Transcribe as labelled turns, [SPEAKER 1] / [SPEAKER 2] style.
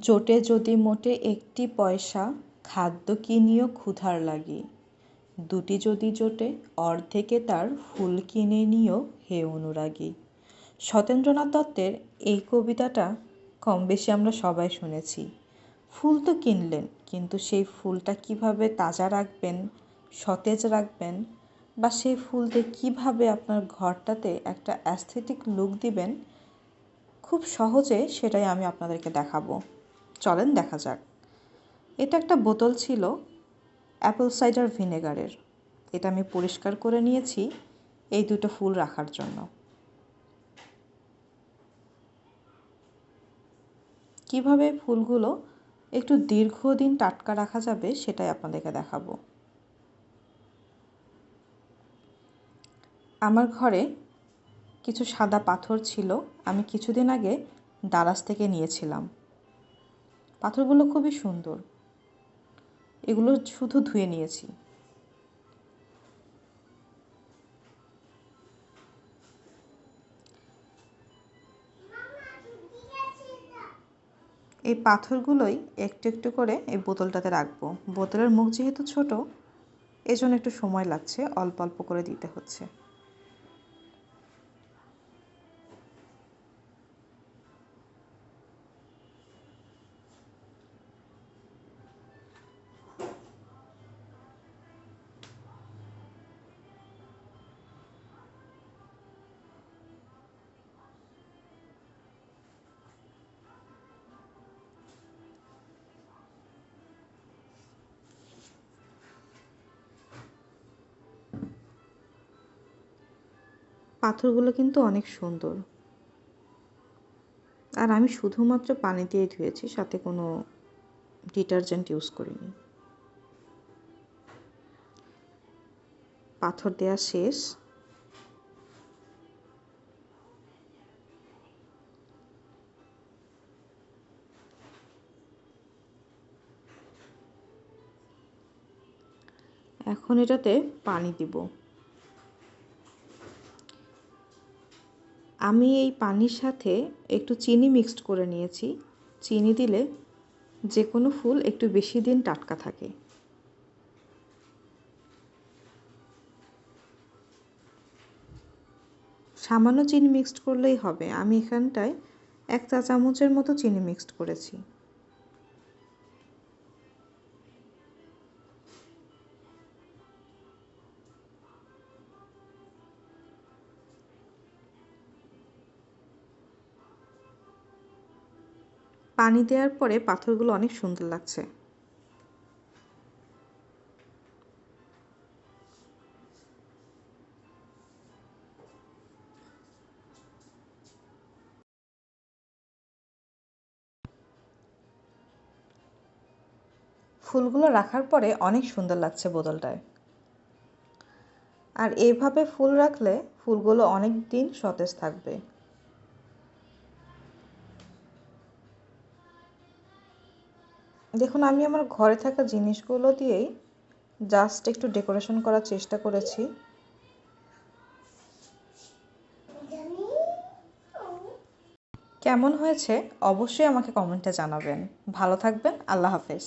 [SPEAKER 1] জোটে যদি মোটে একটি পয়সা, খাদ্য কিনিও ক্ষুধার লাগি। দুটি যদি জোটে, অর্ধেকে তার ফুল কিনে নিও হে অনুরাগী। সতেন্দ্রনাথ দত্তের এই কবিতাটা কম বেশি আমরা সবাই শুনেছি। ফুল তো কিনলেন, কিন্তু সেই ফুলটা কিভাবে তাজা রাখবেন, সতেজ রাখবেন, বা সেই ফুল দিয়ে কীভাবে আপনার ঘরটাতে একটা অ্যাস্থেটিক লুক দিবেন, খুব সহজে সেটাই আমি আপনাদেরকে দেখাবো। চলেন দেখা যাক। এটা একটা বোতল ছিল অ্যাপল সাইডার ভিনেগারের। এটা আমি পরিষ্কার করে নিয়েছি এই দুটো ফুল রাখার জন্য। কিভাবে ফুলগুলো একটু দীর্ঘদিন টাটকা রাখা যাবে সেটাই আপনাদেরকে দেখাবো। আমার ঘরে কিছু সাদা পাথর ছিল, আমি কিছুদিন আগে দারাজ থেকে নিয়েছিলাম। পাথরগুলো খুবই সুন্দর, এগুলো শুধু ধুয়ে নিয়েছি। এই পাথরগুলোই একটু একটু করে এই বোতলটাতে রাখবো। বোতলের মুখ যেহেতু ছোট, এজন্য একটু সময় লাগছে, অল্প অল্প করে দিতে হচ্ছে। পাথরগুলো কিন্তু অনেক সুন্দর, আর আমি শুধুমাত্র পানি দিয়ে ধুয়েছি, সাথে কোনো ডিটারজেন্ট ইউজ করিনি। পাথর দেয়া শেষ। এখন এটাতে পানি দিব। আমি এই পানির সাথে একটু চিনি মিক্সড করে নিয়েছি। চিনি দিলে যে কোনো ফুল একটু বেশি দিন টাটকা থাকে। সামান্য চিনি মিক্সড করলেই হবে। আমি এখানটায় 1 চা চামচের মতো চিনি মিক্সড করেছি। পানি দেওয়ার পরে পাথরগুলো অনেক সুন্দর লাগছে। ফুলগুলো রাখার পরে অনেক সুন্দর লাগছে বোতলটায়। আর এইভাবে ফুল রাখলে ফুলগুলো অনেক দিন সতেজ থাকবে। দেখুন, আমি আমার ঘরে থাকা জিনিসগুলো দিয়েই জাস্ট একটু ডেকোরেশন করার চেষ্টা করেছি। কেমন হয়েছে অবশ্যই আমাকে কমেন্টে জানাবেন। ভালো থাকবেন। আল্লাহ হাফেজ।